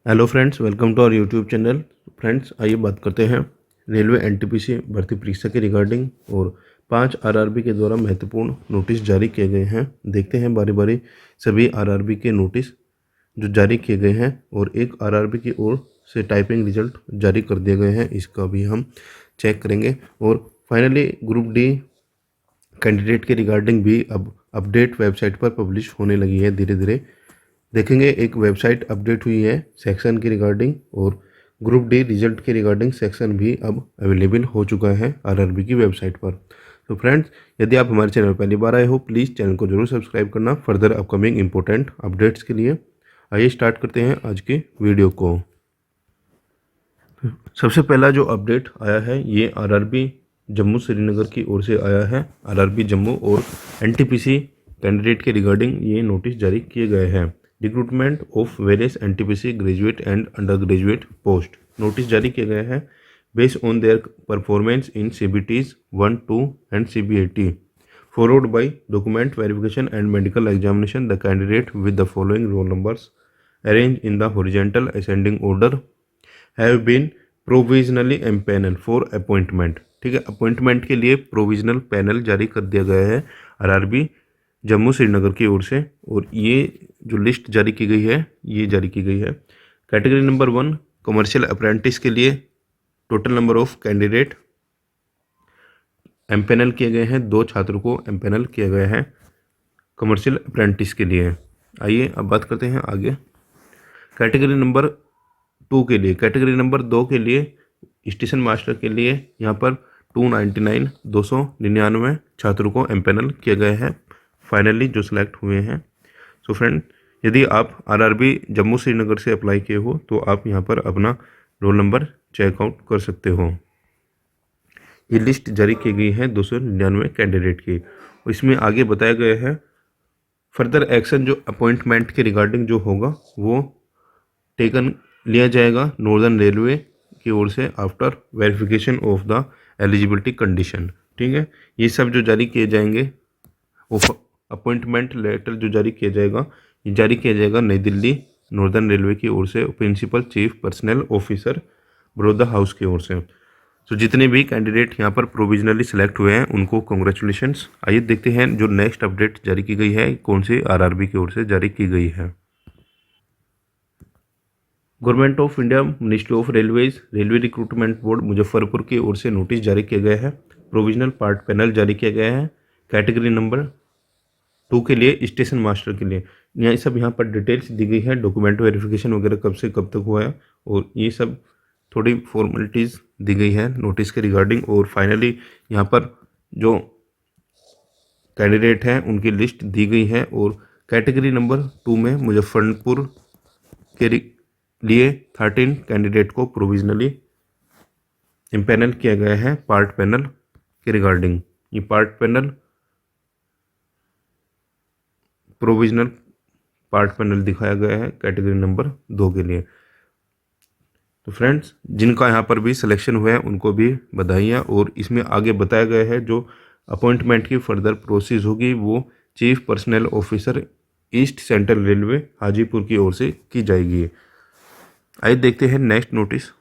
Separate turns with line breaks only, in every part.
Hello friends, welcome to our YouTube channel. Friends, आइए बात करते हैं रेलवे एनटीपीसी भर्ती परीक्षा के रिगार्डिंग और 5 आरआरबी के द्वारा महत्वपूर्ण नोटिस जारी किए गए हैं। देखते हैं बारी बारी सभी आरआरबी के नोटिस जो जारी किए गए हैं और एक आरआरबी की ओर से टाइपिंग रिजल्ट जारी कर दिए गए हैं, इसका भी हम चेक करेंगे। और फाइनली ग्रुप डी कैंडिडेट के रिगार्डिंग भी अब अपडेट वेबसाइट पर पब्लिश होने लगी है। धीरे धीरे देखेंगे, एक वेबसाइट अपडेट हुई है सेक्शन के रिगार्डिंग और ग्रुप डी रिजल्ट के रिगार्डिंग सेक्शन भी अब अवेलेबल हो चुका है आरआरबी की वेबसाइट पर। तो फ्रेंड्स, यदि आप हमारे चैनल पर पहली बार आए हो, प्लीज़ चैनल को जरूर सब्सक्राइब करना फर्दर अपकमिंग इंपॉर्टेंट अपडेट्स के लिए। आइए स्टार्ट करते हैं आज के वीडियो को। सबसे पहला जो अपडेट आया है ये आरआरबी जम्मू श्रीनगर की ओर से आया है। आरआरबी जम्मू और एनटीपीसी कैंडिडेट के रिगार्डिंग ये नोटिस जारी किए गए हैं। Recruitment of various NTPC graduate and under graduate post notice जारी किए गए हैं based on their performance in CBTs 1, 2 and CBAT followed by document verification and medical examination. The candidate with the following roll numbers arranged in the horizontal ascending order have been provisionally empanel for appointment. ठीक है, appointment के लिए provisional panel जारी कर दिया गया है RRB Jammu Srinagar की ओर से। और ये जो लिस्ट जारी की गई है ये जारी की गई है कैटेगरी नंबर 1 कमर्शियल अप्रेंटिस के लिए। Total number of candidate empanel किए गए हैं, 2 छात्रों को एम्पैनल किया गया है कमर्शियल अप्रेंटिस के लिए। आइए अब बात करते हैं आगे कैटेगरी नंबर 2 के लिए। कैटेगरी नंबर 2 के लिए स्टेशन मास्टर के लिए यहाँ पर 299 छात्रों को एम्पैनल किया गया है फाइनली जो सिलेक्ट हुए हैं। सो फ्रेंड, यदि आप आरआरबी जम्मू श्रीनगर से अप्लाई किए हो तो आप यहाँ पर अपना रोल नंबर चेकआउट कर सकते हो। ये लिस्ट जारी की गई है 299 कैंडिडेट की। इसमें आगे बताया गया है फर्दर एक्शन जो अपॉइंटमेंट के रिगार्डिंग जो होगा वो टेकन लिया जाएगा नॉर्दर्न रेलवे की ओर से after verification of the eligibility condition. ठीक है, ये सब जो जारी किए जाएंगे अपॉइंटमेंट लेटर जो जारी किया जाएगा ये जारी किया जाएगा नई दिल्ली नॉर्दर्न रेलवे की ओर से principal chief personnel officer Baroda house की ओर से। तो जितने भी कैंडिडेट यहाँ पर प्रोविजनली सिलेक्ट हुए हैं उनको कॉन्ग्रेचुलेशंस। आइए देखते हैं जो नेक्स्ट अपडेट जारी की गई है कौन सी आरआरबी की ओर से जारी की गई है। Government of India ministry of railways railway recruitment board Muzaffarpur की ओर से नोटिस जारी किया गया है। प्रोविजनल पार्ट पैनल जारी किया गया है कैटेगरी नंबर 2 के लिए स्टेशन मास्टर के लिए। यहाँ पर डिटेल्स दी गई है, डॉक्यूमेंट वेरिफिकेशन वगैरह कब से कब तक हुआ है और ये सब थोड़ी फॉर्मेलिटीज़ दी गई है नोटिस के रिगार्डिंग। और फाइनली यहाँ पर जो कैंडिडेट हैं उनकी लिस्ट दी गई है और कैटेगरी नंबर 2 में मुजफ्फरपुर के लिए 13 कैंडिडेट को प्रोविजनली इम्पैनल किया गया है पार्ट पैनल के रिगार्डिंग। ये part panel provisional part panel दिखाया गया है कैटेगरी नंबर 2 के लिए। तो फ्रेंड्स, जिनका यहाँ पर भी सिलेक्शन हुआ है उनको भी बधाइयाँ। और इसमें आगे बताया गया है जो अपॉइंटमेंट की फर्दर प्रोसेस होगी वो chief personnel officer east central railway Hajipur की ओर से की जाएगी। आइए देखते हैं नेक्स्ट नोटिस।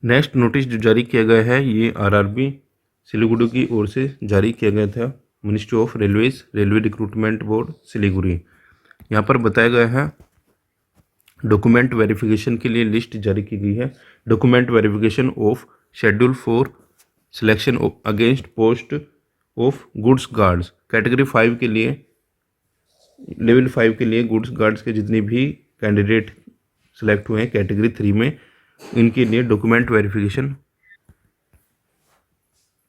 नेक्स्ट नोटिस जो जारी किया गया है ये आरआरबी सिलीगुड़ी की ओर से जारी किया गया था ministry of railways railway recruitment board Siliguri. यहाँ पर बताया गया है डॉक्यूमेंट वेरिफिकेशन के लिए लिस्ट जारी की गई है। Document verification of schedule for selection against post of goods guards category 5 के लिए लेवल 5 के लिए गुड्स गार्ड्स के जितने भी कैंडिडेट सेलेक्ट हुए हैं कैटेगरी 3 में इनके लिए डॉक्यूमेंट वेरिफिकेशन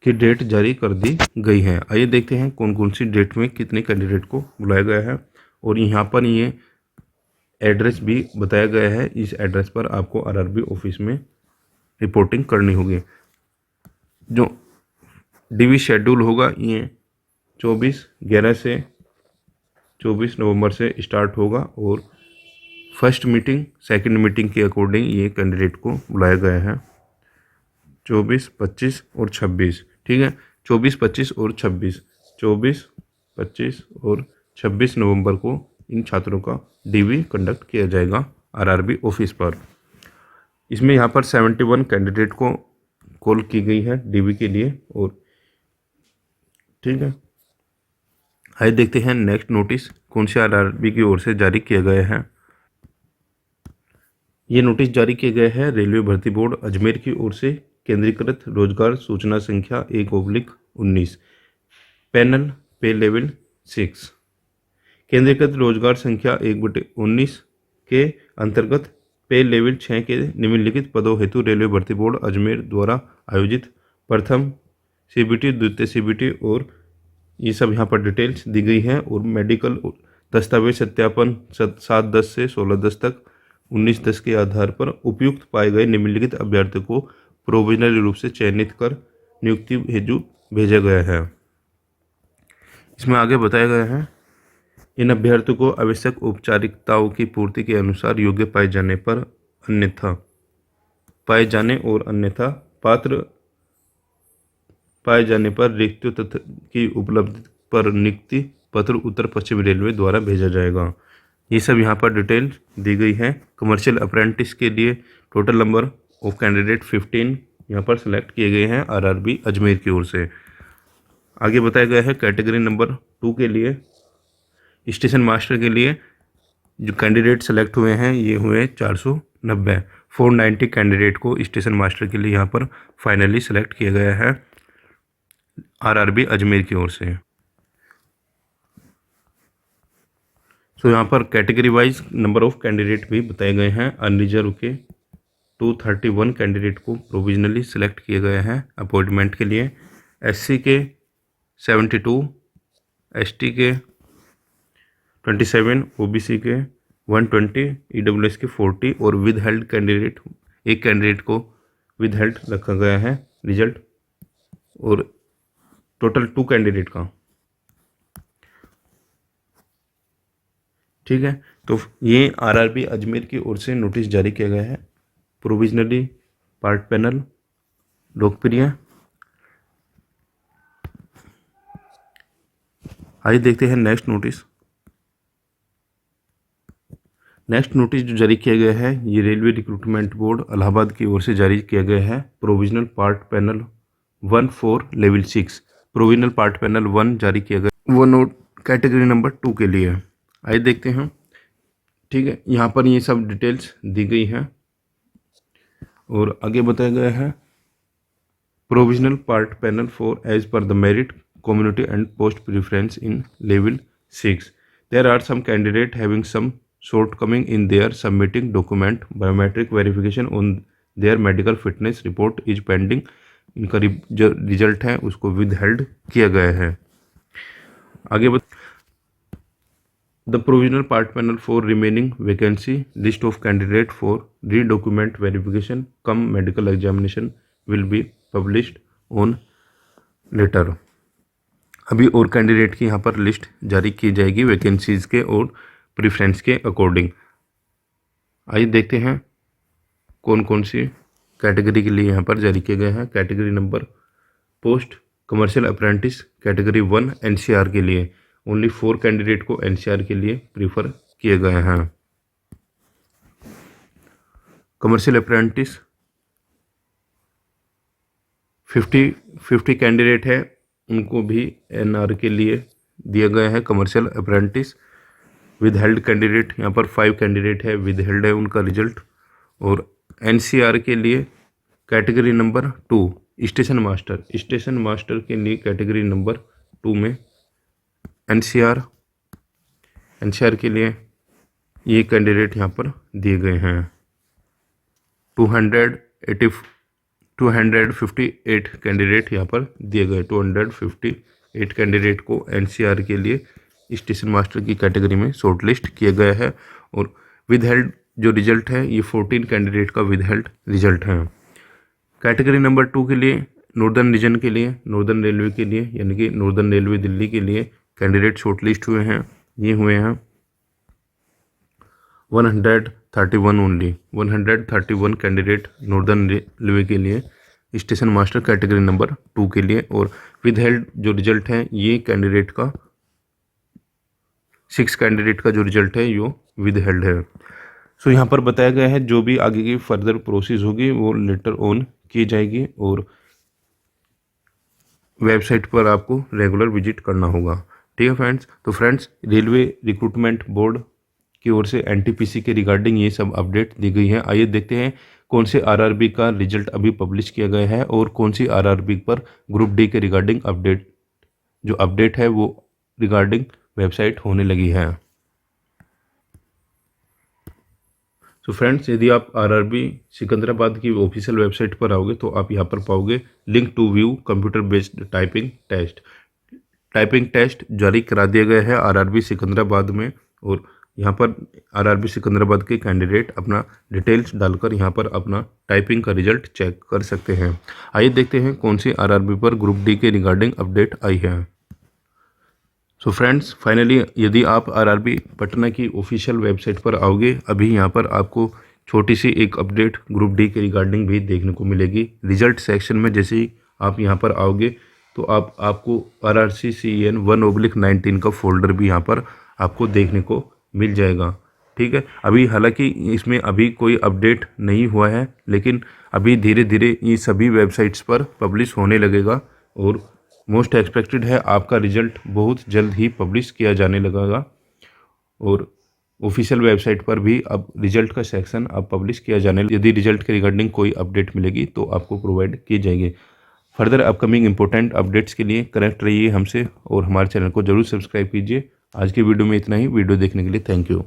की डेट जारी कर दी गई है। आइए देखते हैं कौन कौन सी डेट में कितने कैंडिडेट को बुलाया गया है। और यहाँ पर ये एड्रेस भी बताया गया है, इस एड्रेस पर आपको आरआरबी ऑफिस में रिपोर्टिंग करनी होगी। जो डीवी शेड्यूल होगा ये 24/11 से 24 नवंबर से स्टार्ट होगा और फर्स्ट मीटिंग सेकंड मीटिंग के अकॉर्डिंग ये कैंडिडेट को बुलाया गया है 24, 25 और 26। ठीक है, 24, 25 और 26 24, 25 और 26 नवंबर को इन छात्रों का डीवी कंडक्ट किया जाएगा आरआरबी ऑफिस पर। इसमें यहाँ पर 71 कैंडिडेट को कॉल की गई है डीवी के लिए। और ठीक है, आइए देखते हैं नेक्स्ट नोटिस कौन से आरआरबी की ओर से जारी किया गया है। ये नोटिस जारी किया गया है रेलवे भर्ती बोर्ड अजमेर की ओर से। केंद्रीकृत रोजगार सूचना संख्या 1/19 पैनल पे लेवल 6। केंद्रीकृत रोजगार संख्या 1/19 के अंतर्गत पे लेवल 6 के निम्नलिखित पदों हेतु रेलवे भर्ती बोर्ड अजमेर द्वारा आयोजित प्रथम सीबीटी, द्वितीय सीबीटी और ये सब यहाँ पर डिटेल्स दी गई हैं। और मेडिकल दस्तावेज सत्यापन 7/10 से 16/10 तक 19/10 के आधार पर उपयुक्त पाए गए निम्नलिखित अभ्यर्थियों को प्रोविजनली रूप से चयनित कर नियुक्ति हेतु भेजा गया है। इसमें आगे बताया गया है, इन अभ्यर्थियों को आवश्यक औपचारिकताओं की पूर्ति के अनुसार योग्य पाए जाने और अन्यथा पात्र पाए जाने पर रिक्तियों तथा की उपलब्धि पर नियुक्ति पत्र उत्तर पश्चिम रेलवे द्वारा भेजा जाएगा। ये सब यहाँ पर डिटेल दी गई है। कमर्शियल अप्रेंटिस के लिए टोटल नंबर ऑफ कैंडिडेट 15 यहाँ पर सेलेक्ट किए गए हैं आरआरबी अजमेर की ओर से। आगे बताया गया है कैटेगरी नंबर 2 के लिए स्टेशन मास्टर के लिए जो कैंडिडेट सेलेक्ट हुए हैं ये हुए 490। 490 कैंडिडेट को स्टेशन मास्टर के लिए यहाँ पर फाइनली सेलेक्ट किया गया है आरआरबी अजमेर की ओर से। तो यहाँ पर category wise number of candidate भी बताए गए हैं। अनरिजर्व के 231 कैंडिडेट को प्रोविजनली सिलेक्ट किया गया है अपॉइंटमेंट के लिए। एससी के 72, एसटी के 27, ओबीसी के 120, ईडब्ल्यूएस के 40 और विद हेल्ड कैंडिडेट एक कैंडिडेट को विद हेल्ड रखा गया है रिजल्ट। और टोटल 2 कैंडिडेट का, ठीक है। तो ये आरआरबी अजमेर की ओर से नोटिस जारी किया गया है। प्रोविजनली पार्ट पैनल लोकप्रिय। आइए देखते हैं नेक्स्ट नोटिस। नेक्स्ट नोटिस जो जारी किया गया है ये रेलवे रिक्रूटमेंट बोर्ड इलाहाबाद की ओर से जारी किया गया है। Provisional part panel 1 4 level 6 provisional part panel 1 जारी किया गया वो नोट कैटेगरी नंबर 2 के लिए। आइए देखते हैं, ठीक है। यहाँ पर ये सब डिटेल्स दी गई हैं और आगे बताया गया है provisional part panel 4 as per the merit community and post preference in level 6. There are some candidate having some shortcoming in their submitting document. Biometric verification on their medical fitness report is pending. इनका जो result है उसको with held किया गया है। आगे the provisional part panel for remaining vacancy list of candidate for re document verification cum medical examination will be published on letter. अभी और कैंडिडेट की यहाँ पर लिस्ट जारी की जाएगी वैकेंसीज के और प्रेफरेंस के अकॉर्डिंग। आइए देखते हैं कौन कौन सी कैटेगरी के लिए यहाँ पर जारी किया गया है। Category number post commercial apprentice category 1 NCR के लिए ओनली 4 कैंडिडेट को एनसीआर के लिए प्रीफर किए गए हैं। कमर्शियल अप्रेंटिस 50 कैंडिडेट है उनको भी एनआर के लिए दिया गया है। Commercial apprentice with held candidate यहाँ पर 5 कैंडिडेट है विद हेल्ड है उनका रिजल्ट। और एनसीआर के लिए कैटेगरी नंबर 2 स्टेशन मास्टर के लिए कैटेगरी नंबर 2 में एनसीआर के लिए ये कैंडिडेट यहाँ पर दिए गए हैं। 258 कैंडिडेट यहाँ पर दिए गए। 258 कैंडिडेट को एनसीआर के लिए स्टेशन मास्टर की कैटेगरी में शॉर्टलिस्ट किया गया है। और विद हेल्ड जो रिजल्ट है ये 14 कैंडिडेट का विद हेल्ड रिजल्ट है। कैटेगरी नंबर 2 के लिए नॉर्दर्न रीजन के लिए नॉर्दर्न रेलवे के लिए यानी कि नॉर्दर्न रेलवे दिल्ली के लिए कैंडिडेट शॉर्टलिस्ट हुए हैं। ये हुए हैं 131 ओनली 131 कैंडिडेट नॉर्दर्न रेलवे के लिए स्टेशन मास्टर कैटेगरी नंबर 2 के लिए। और विद हेल्ड जो रिजल्ट है ये कैंडिडेट का 6 कैंडिडेट का जो रिजल्ट है यो विद हेल्ड है। सो यहाँ पर बताया गया है जो भी आगे की फर्दर प्रोसेस होगी वो लेटर ऑन की जाएगी और वेबसाइट पर आपको रेगुलर विजिट करना होगा। ठीक है फ्रेंड्स। तो फ्रेंड्स, रेलवे रिक्रूटमेंट बोर्ड की ओर से एनटीपीसी के रिगार्डिंग ये सब अपडेट दी गई है। आइए देखते हैं कौन से आरआरबी का रिजल्ट अभी पब्लिश किया गया है और कौन सी आरआरबी पर ग्रुप डी के रिगार्डिंग अपडेट है वो रिगार्डिंग वेबसाइट होने लगी है। तो फ्रेंड्स, यदि आप आरआरबी सिकंदराबाद की ऑफिशियल वेबसाइट पर आओगे तो आप यहाँ पर पाओगे link to view computer based typing test. Typing test जारी करा दिया गया है आरआरबी सिकंदराबाद में और यहाँ पर आरआरबी सिकंदराबाद के कैंडिडेट अपना डिटेल्स डालकर यहाँ पर अपना टाइपिंग का रिजल्ट चेक कर सकते हैं। आइए देखते हैं कौन सी आरआरबी पर ग्रुप डी के रिगार्डिंग अपडेट आई है। सो फ्रेंड्स, फाइनली यदि आप आरआरबी पटना की ऑफिशियल वेबसाइट पर आओगे, अभी यहाँ पर आपको छोटी सी एक अपडेट ग्रुप डी के रिगार्डिंग भी देखने को मिलेगी। रिजल्ट सेक्शन में जैसे ही आप यहाँ पर आओगे तो आपको RRCCN 1/19 का फोल्डर भी यहाँ पर आपको देखने को मिल जाएगा। ठीक है। अभी हालांकि इसमें अभी कोई अपडेट नहीं हुआ है, लेकिन अभी धीरे धीरे ये सभी वेबसाइट्स पर पब्लिश होने लगेगा और मोस्ट एक्सपेक्टेड है आपका रिजल्ट बहुत जल्द ही पब्लिश किया जाने लगेगा और ऑफिशियल वेबसाइट पर भी अब रिजल्ट का सेक्शन अब पब्लिश किया जाने। यदि रिजल्ट के रिगार्डिंग कोई अपडेट मिलेगी तो आपको प्रोवाइड की जाएगी। फर्दर अपकमिंग इंपॉर्टेंट अपडेट्स के लिए कनेक्ट रहिए हमसे और हमारे चैनल को जरूर सब्सक्राइब कीजिए। आज की वीडियो में इतना ही। वीडियो देखने के लिए थैंक यू।